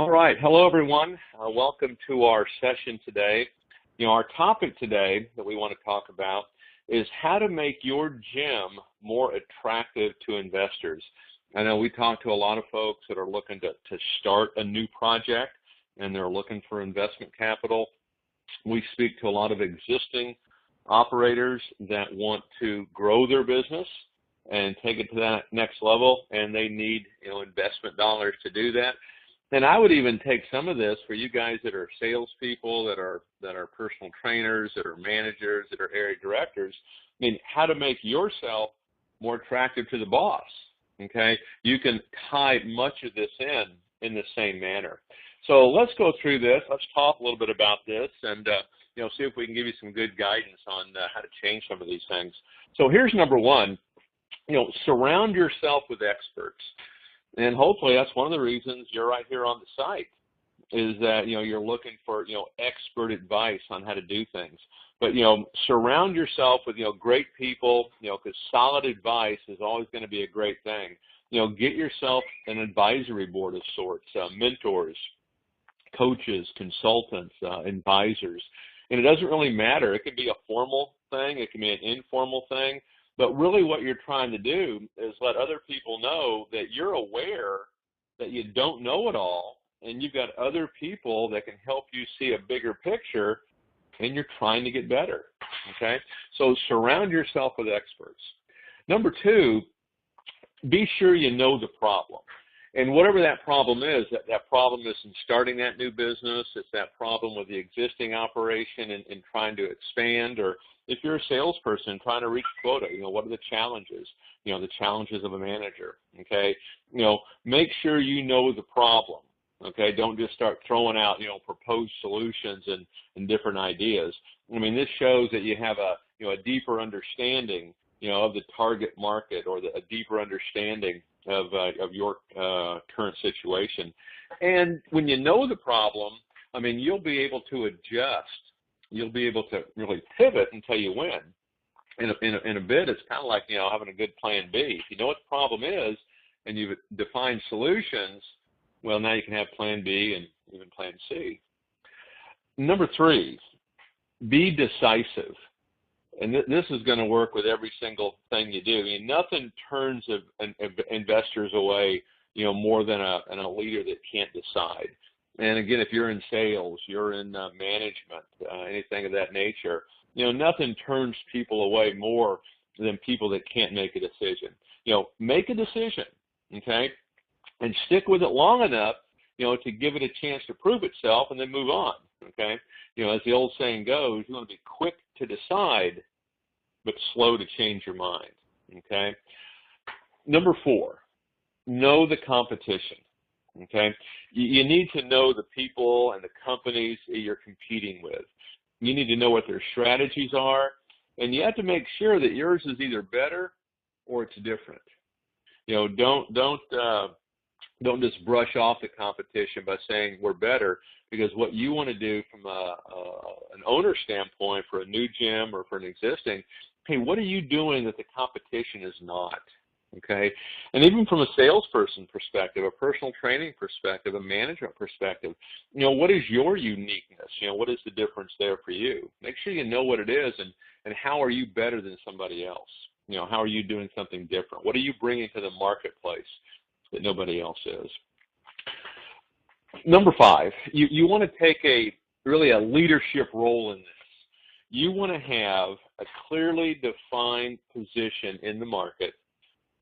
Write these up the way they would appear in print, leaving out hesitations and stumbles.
All right. Hello, everyone. Welcome to our session today. Our topic today that we want to talk about is how to make your gym more attractive to investors. I know we talk to a lot of folks that are looking to start a new project and they're looking for investment capital. We speak to a lot of existing operators that want to grow their business and take it to that next level, and they need investment dollars to do that. And I would even take some of this for you guys that are salespeople, that are personal trainers, that are managers, that are area directors. I mean, how to make yourself more attractive to the boss. Okay, you can tie much of this in the same manner. So let's go through this. Let's talk a little bit about this, and see if we can give you some good guidance on how to change some of these things. So here's number one. Surround yourself with experts. And hopefully that's one of the reasons you're right here on the site, is that, you're looking for, expert advice on how to do things. But, surround yourself with, great people, because solid advice is always going to be a great thing. Get yourself an advisory board of sorts, mentors, coaches, consultants, advisors. And it doesn't really matter. It could be a formal thing. It can be an informal thing. But really what you're trying to do is let other people know that you're aware that you don't know it all, and you've got other people that can help you see a bigger picture, and you're trying to get better, okay? So surround yourself with experts. Number two, be sure you know the problem. And whatever that problem is, that problem is in starting that new business, it's that problem with the existing operation and trying to expand, or if you're a salesperson trying to reach quota, what are the challenges? The challenges of a manager, okay? Make sure you know the problem, okay? Don't just start throwing out, proposed solutions and different ideas. I mean, this shows that you have a deeper understanding, of the target market, or a deeper understanding of your current situation. And when you know the problem, I mean, you'll be able to adjust. You'll be able to really pivot until you win. In a bit, it's kind of like, having a good plan B. If you know what the problem is and you've defined solutions, well, now you can have plan B and even plan C. Number three, be decisive. And this is going to work with every single thing you do. I mean, nothing turns investors away, more than a leader that can't decide. And again, if you're in sales, you're in management, anything of that nature, nothing turns people away more than people that can't make a decision. Make a decision, okay, and stick with it long enough, to give it a chance to prove itself, and then move on, okay? As the old saying goes, you want to be quick to decide, but slow to change your mind, okay? Number four, know the competition. Okay, you need to know the people and the companies that you're competing with. You need to know what their strategies are, and you have to make sure that yours is either better or it's different. Don't just brush off the competition by saying we're better, because what you want to do from an owner standpoint for a new gym or for an existing, hey, what are you doing that the competition is not? Okay, and even from a salesperson perspective, a personal training perspective, a management perspective, what is your uniqueness? What is the difference there for you? Make sure you know what it is, and how are you better than somebody else? How are you doing something different? What are you bringing to the marketplace that nobody else is? Number five, you want to take really a leadership role in this. You want to have a clearly defined position in the market,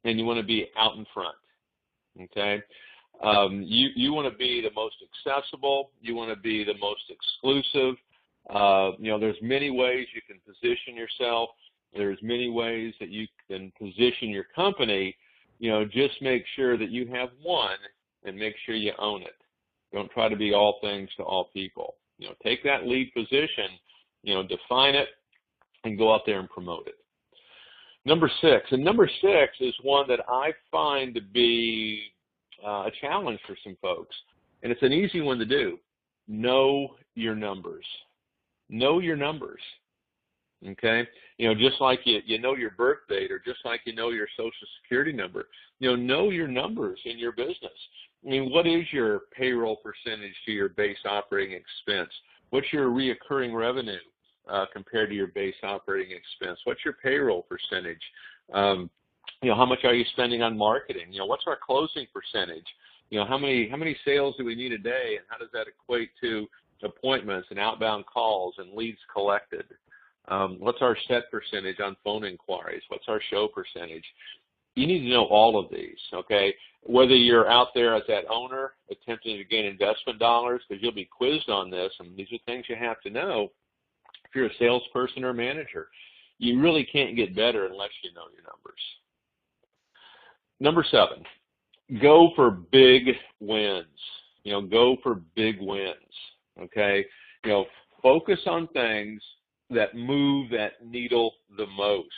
and you want to be out in front, okay? You want to be the most accessible. You want to be the most exclusive. There's many ways you can position yourself. There's many ways that you can position your company. Just make sure that you have one, and make sure you own it. Don't try to be all things to all people. Take that lead position, define it, and go out there and promote it. Number six is one that I find to be a challenge for some folks, and it's an easy one to do. Know your numbers. Know your numbers. Okay, just like you know your birth date, or just like you know your social security number, know your numbers in your business. I mean, what is your payroll percentage to your base operating expense? What's your reoccurring revenue compared to your base operating expense? What's your payroll percentage? How much are you spending on marketing? What's our closing percentage? How many sales do we need a day, and how does that equate to appointments and outbound calls and leads collected? What's our set percentage on phone inquiries? What's our show percentage? You need to know all of these, okay? Whether you're out there as that owner attempting to gain investment dollars, because you'll be quizzed on this, and these are things you have to know. If you're a salesperson or manager, you really can't get better unless you know your numbers. Number 7, go for big wins. Go for big wins, okay? Focus on things that move that needle the most,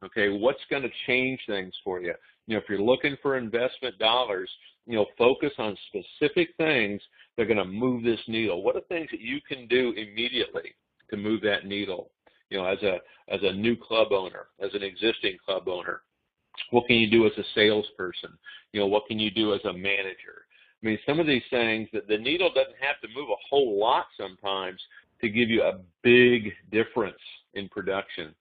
okay? What's going to change things for you? If you're looking for investment dollars, focus on specific things that are going to move this needle. What are things that you can do immediately to move that needle? As a new club owner, as an existing club owner, what can you do as a salesperson? What can you do as a manager? I mean, some of these things, that the needle doesn't have to move a whole lot sometimes to give you a big difference in production.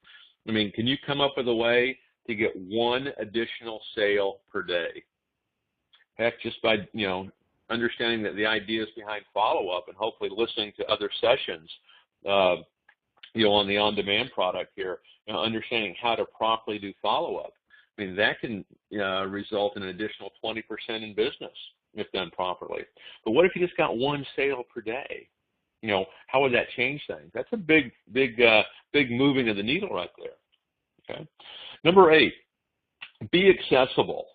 I mean, can you come up with a way to get one additional sale per day? Heck, just by, understanding that the ideas behind follow-up and hopefully listening to other sessions, on the on-demand product here, understanding how to properly do follow-up. I mean, that can result in an additional 20% in business if done properly. But what if you just got one sale per day? How would that change things? That's a big moving of the needle right there. Okay. Number 8, be accessible.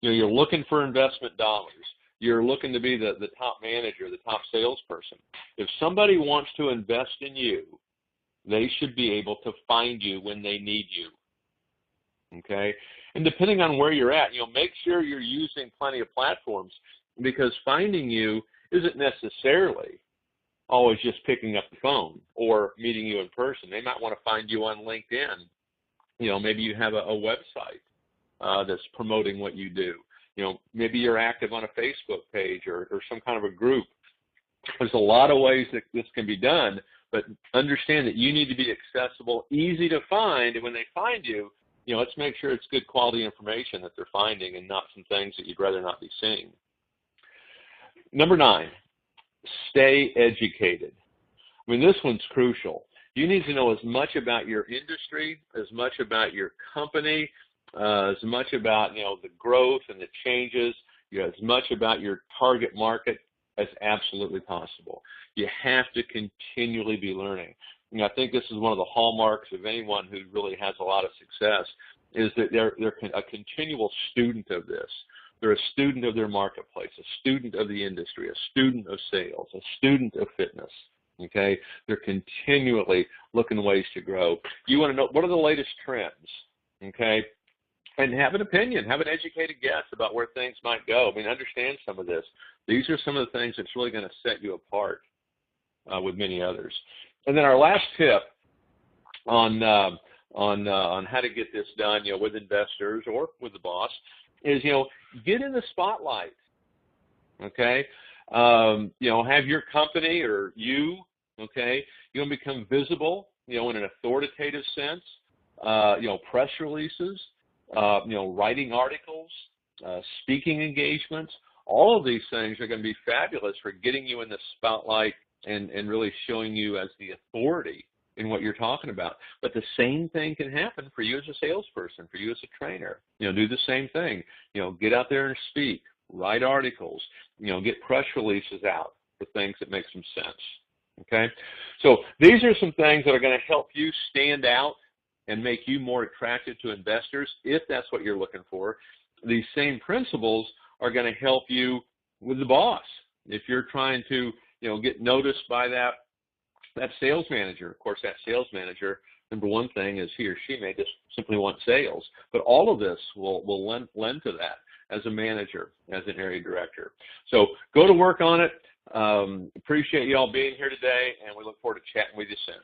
You're looking for investment dollars. You're looking to be the top manager, the top salesperson. If somebody wants to invest in you, they should be able to find you when they need you. Okay? And depending on where you're at, make sure you're using plenty of platforms, because finding you isn't necessarily always just picking up the phone or meeting you in person. They might want to find you on LinkedIn. Maybe you have a website that's promoting what you do. Maybe you're active on a Facebook page or some kind of a group. There's a lot of ways that this can be done, but understand that you need to be accessible, easy to find, and when they find you, let's make sure it's good quality information that they're finding and not some things that you'd rather not be seeing. Number 9, stay educated. I mean, this one's crucial. You need to know as much about your industry, as much about your company, as much about, the growth and the changes, as much about your target market as absolutely possible. You have to continually be learning. I think this is one of the hallmarks of anyone who really has a lot of success, is that they're a continual student of this. They're a student of their marketplace, a student of the industry, a student of sales, a student of fitness. Okay? They're continually looking ways to grow. You want to know what are the latest trends, okay? And have an opinion, have an educated guess about where things might go. I mean, understand some of this. These are some of the things that's really going to set you apart with many others. And then our last tip on how to get this done, with investors or with the boss, is get in the spotlight. Okay, have your company or you, okay, become visible, in an authoritative sense. Press releases, writing articles, speaking engagements. All of these things are going to be fabulous for getting you in the spotlight and really showing you as the authority in what you're talking about. But the same thing can happen for you as a salesperson, for you as a trainer. Do the same thing. Get out there and speak, write articles, get press releases out for things that make some sense. Okay? So these are some things that are going to help you stand out and make you more attractive to investors if that's what you're looking for. These same principles are going to help you with the boss. If you're trying to get noticed by that sales manager. Of course, that sales manager, number one thing is he or she may just simply want sales. But all of this will lend to that as a manager, as an area director. So go to work on it. Appreciate you all being here today, and we look forward to chatting with you soon.